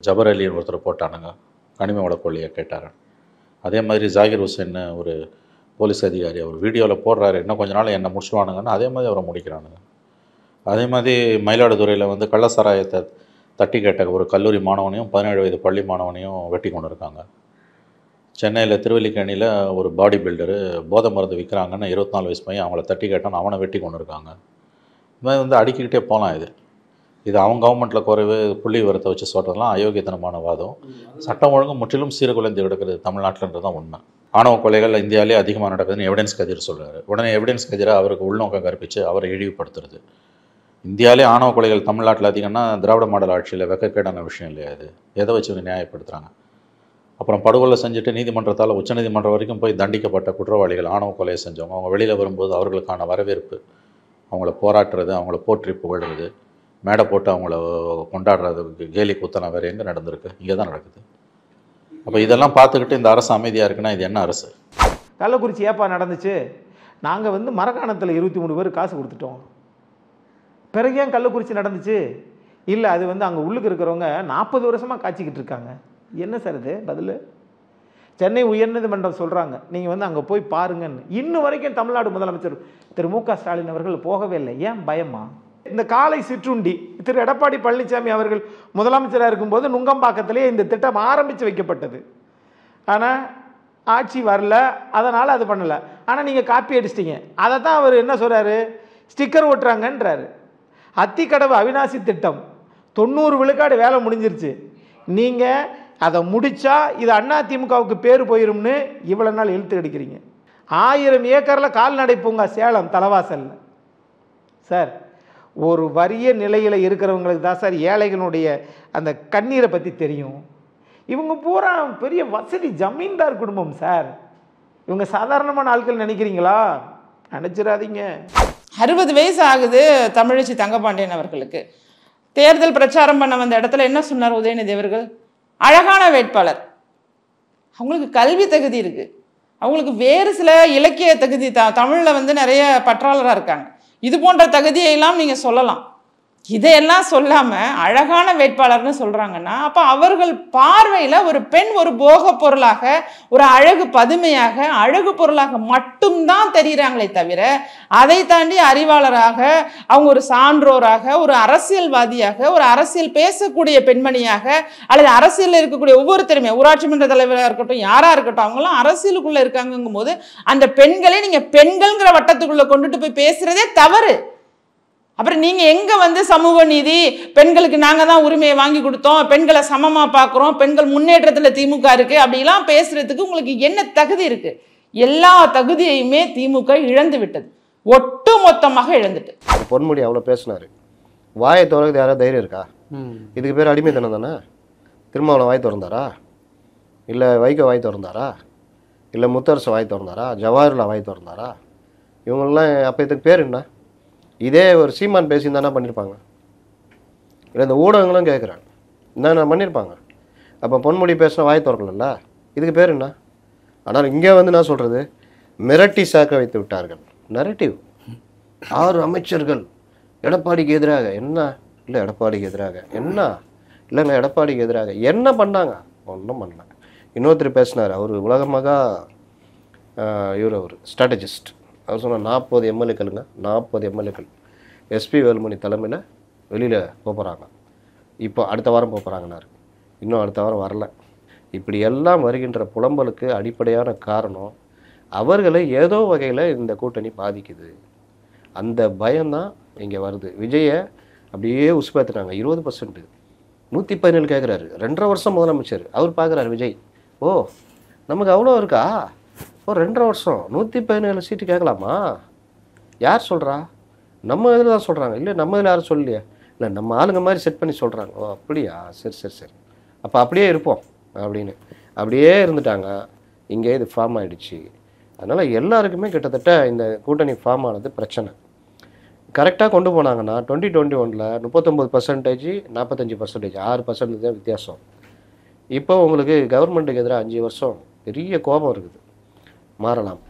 ஜபர் அலின்னு ஒருத்தர் போட்டானுங்க, கனிம வள கொள்ளையை கேட்டார். அதே மாதிரி ஜாகிர் ஹுசேன் ஒரு போலீஸ் அதிகாரி அவர் வீடியோவில் போடுறாரு, இன்னும் கொஞ்ச நாள் என்னை முடிச்சுடுவானுங்கன்னு. அதே மாதிரி அவரை முடிக்கிறானுங்க. அதே மாதிரி மயிலாடுதுறையில் வந்து கள்ளசாராயத்தை தட்டி கேட்ட ஒரு கல்லூரி மாணவனையும் 17 வயது பள்ளி மாணவனையும் வெட்டி கொண்டு இருக்காங்க. சென்னையில் திருவல்லிக்கேணியில் ஒரு பாடி பில்டரு போதை மருந்து விற்கிறாங்கன்னு 24 வயசு பையன் அவங்கள தட்டி கேட்டான்னு அவனை வெட்டி கொண்டு இருக்காங்க. இது மாதிரி வந்து அடிக்கிக்கிட்டே போகலாம். இது அவங்க கவர்மெண்ட்டில் குறைவு புள்ளி விவரத்தை வச்சு சொல்கிறதுலாம் அயோக்கியத்தனமான வாதம். சட்டம் ஒழுங்கு முற்றிலும் சீர்குலைந்து கிடக்கிறது தமிழ்நாட்டில்ன்றது தான் உண்மை. ஆணவ கொலைகள் இந்தியாவிலே அதிகமாக நடக்குதுன்னு எவிடன்ஸ் கதிர் சொல்கிறாரு. உடனே எவிடன்ஸ் கதிரை அவருக்கு உள்நோக்கம் கற்பித்து அவரை இழிவுபடுத்துறது. இந்தியாவிலே ஆணவ கொலைகள் தமிழ்நாட்டில் அதிகம்னா திராவிட மாடல் ஆட்சியில் வெக்கக்கேடான விஷயம் இல்லையா? இது எதை வச்சு நியாயப்படுத்துகிறாங்க? அப்புறம் படுகொலை செஞ்சுட்டு நீதிமன்றத்தால் உச்சநீதிமன்றம் வரைக்கும் போய் தண்டிக்கப்பட்ட குற்றவாளிகள், ஆணவ கொலையை செஞ்சவங்க, அவங்க வெளியில் வரும்போது அவர்களுக்கான வரவேற்பு, அவங்கள போராட்டுறது, அவங்கள போற்றி புகழ்கிறது, மேடை போட்டு அவங்கள கொண்டாடுறதுக்கு கேலி கூத்தனா வேறு எங்கே நடந்திருக்கு? இங்கே தான் நடக்குது. அப்போ இதெல்லாம் பார்த்துக்கிட்டு இந்த அரசு அமைதியாக இருக்குன்னா இது என்ன அரசு? கள்ளக்குறிச்சி ஏப்பா நடந்துச்சு? நாங்கள் வந்து மரக்காணத்தில் 23 பேர் காசு கொடுத்துட்டோம். பிறகு ஏன் கள்ளக்குறிச்சி நடந்துச்சு? இல்லை, அது வந்து அங்கே உள்ளுக்கு இருக்கிறவங்க 40 வருஷமாக காய்ச்சிக்கிட்டு இருக்காங்க. என்ன சார் இது பதில்? சென்னை உயர்நீதிமன்றம் சொல்கிறாங்க, நீங்கள் வந்து அங்கே போய் பாருங்கன்னு. இன்னும் வரைக்கும் தமிழ்நாடு முதலமைச்சர் திரு மு.க. ஸ்டாலின் அவர்கள் போகவே இல்லை. ஏன் பயமா? இந்த காலை சிற்றுண்டி திரு எடப்பாடி பழனிசாமி அவர்கள் முதலமைச்சராக இருக்கும்போது நுங்கம்பாக்கத்திலே இந்த திட்டம் ஆரம்பித்து வைக்கப்பட்டது. ஆனால் ஆட்சி வரல, அதனால் அது பண்ணலை. ஆனால் நீங்கள் காப்பி அடிச்சிட்டிங்க. அதை தான் அவர் என்ன சொல்கிறாரு, ஸ்டிக்கர் ஓட்டுறாங்கன்றாரு. அத்திக்கடவு அவிநாசி திட்டம் 90 விழுக்காடு வேலை முடிஞ்சிருச்சு. நீங்கள் அதை முடித்தா இது அதிமுகவுக்கு பேர் போயிரும்னு இவ்வளோ நாள் இழுத்து அடிக்கிறீங்க. 1000 ஏக்கரில் கால்நடை பூங்கா சேலம் தலைவாசலில். சார், ஒரு வறிய நிலையில் இருக்கிறவங்களுக்கு தான் சார் ஏழைகளுடைய அந்த கண்ணீரை பற்றி தெரியும். இவங்க பூரா பெரிய வசதி ஜமீன்தார் குடும்பம் சார். இவங்க சாதாரணமான ஆட்கள் நினைக்கிறீங்களா? நினச்சிடாதீங்க. 60 வயசு ஆகுது தமிழச்சி தங்கபாண்டியன் அவர்களுக்கு. தேர்தல் பிரச்சாரம் பண்ண வந்த இடத்துல என்ன சொன்னார் உதயநிதி அவர்கள்? அழகான வேட்பாளர், அவங்களுக்கு கல்வி தகுதி இருக்குது, அவங்களுக்கு வேறு சில இலக்கிய தகுதி, தமிழில் வந்து நிறைய பற்றாளராக இருக்காங்க, இது போன்ற தகுதியெல்லாம் நீங்கள் சொல்லலாம். இதையெல்லாம் சொல்லாமல் அழகான வேட்பாளர்னு சொல்கிறாங்கன்னா அப்போ அவர்கள் பார்வையில் ஒரு பெண் ஒரு போக பொருளாக, ஒரு அழகு பதுமையாக, அழகு பொருளாக மட்டும்தான் தெரிகிறாங்களே தவிர அதை தாண்டி அறிவாளராக, அவங்க ஒரு சான்றோராக, ஒரு அரசியல்வாதியாக, ஒரு அரசியல் பேசக்கூடிய பெண்மணியாக, அல்லது அரசியலில் இருக்கக்கூடிய ஒவ்வொருத்தருமே, ஊராட்சி மன்ற தலைவராக இருக்கட்டும், யாராக இருக்கட்டும், அவங்களாம் அரசியலுக்குள்ளே இருக்காங்கும் போது அந்த பெண்களை நீங்கள் பெண்கள்ங்கிற வட்டத்துக்குள்ளே கொண்டுட்டு போய் பேசுகிறதே தவறு. அப்புறம் நீங்கள் எங்கே வந்து சமூக நீதி, பெண்களுக்கு நாங்கள் தான் உரிமையை வாங்கி கொடுத்தோம், பெண்களை சமமாக பார்க்குறோம், பெண்கள் முன்னேற்றத்தில் திமுக இருக்குது, அப்படிலாம் பேசுகிறதுக்கு உங்களுக்கு என்ன தகுதி இருக்குது? எல்லா தகுதியையுமே திமுக இழந்து விட்டது, ஒட்டு மொத்தமாக இழந்துட்டு. பொன்முடி அவ்வளோ பேசினார், வாயை திறக்குது யாராவது தைரியம் இருக்கா? இதுக்கு பேர் அடிமைத்தனம் தானே. திருமாவளவன் வாய் திறந்தாரா? இல்லை வைகோ வாய் திறந்தாரா? இல்லை முத்தரசு வாய் திறந்தாரா? ஜவாஹர்லால் வாய் திறந்தாரா? இவங்கெல்லாம் அப்போ இதுக்கு பேர் என்ன? இதே ஒரு சீமான் பேசியிருந்தானா பண்ணியிருப்பாங்க? இல்லை இந்த ஊடகங்களும் கேட்குறாங்க, என்னென்ன பண்ணியிருப்பாங்க? அப்போ பொன்முடி பேசின வாய் திறக்கல, இதுக்கு பேர் என்ன? ஆனால் இங்கே வந்து நான் சொல்கிறது, மிரட்டி சாக்க வைத்து விட்டார்கள். நரேட்டிவ் 6 அமைச்சர்கள் எடப்பாடிக்கு எதிராக என்ன? இல்லை எடப்பாடிக்கு எதிராக என்ன? இல்லைங்க எடப்பாடிக்கு எதிராக என்ன பண்ணாங்க? ஒன்றும் பண்ணல. இன்னொருத்தர் பேசினார், அவர் உலகமாக இவர் ஒரு ஸ்ட்ராட்டஜிஸ்ட். அவர் சொன்னார் 40 எம்எல்ஏக்களுங்க, 40 எம்எல்ஏக்கள் எஸ்பி வேலுமணி தலைமையில் வெளியில் போகிறாங்க. இப்போ அடுத்த வாரம் போகிறாங்கன்னாரு. இன்னும் அடுத்த வாரம் வரல. இப்படி எல்லாம் வருகின்ற புலம்பலுக்கு அடிப்படையான காரணம் அவர்களை ஏதோ வகையில் இந்த கூட்டணி பாதிக்குது. அந்த பயம்தான் இங்கே வருது. விஜயை அப்படியே உசுப்பேற்றுனாங்க. 20% 117 கேட்குறாரு. 2.5 வருஷம் முதலமைச்சர் அவர் பார்க்குறாரு விஜய். ஓ நமக்கு அவ்வளோ இருக்கா? ஓ 2.5 வருஷம் 117 சீட்டு கேட்கலாமா? யார் சொல்கிறா? நம்ம இதில் தான் சொல்கிறாங்க. இல்லை நம்ம இதில் யாரும் சொல்லலையே. இல்லை நம்ம ஆளுங்க மாதிரி செட் பண்ணி சொல்கிறாங்க. ஓ அப்படியா, சரி சரி சரி, அப்போ அப்படியே இருப்போம் அப்படின்னு அப்படியே இருந்துட்டாங்க. இங்கே இது ஃபார்ம் ஆகிடுச்சு. அதனால் எல்லாருக்குமே கிட்டத்தட்ட இந்த கூட்டணி ஃபார்ம் ஆனது பிரச்சனை. கரெக்டாக கொண்டு போனாங்கன்னா 2021 39%, 45%, 6% தான் வித்தியாசம். இப்போ உங்களுக்கு கவர்மெண்ட்டுக்கு எதிராக 5 வருஷம் பெரிய கோபம் இருக்குது. மாறலாம்.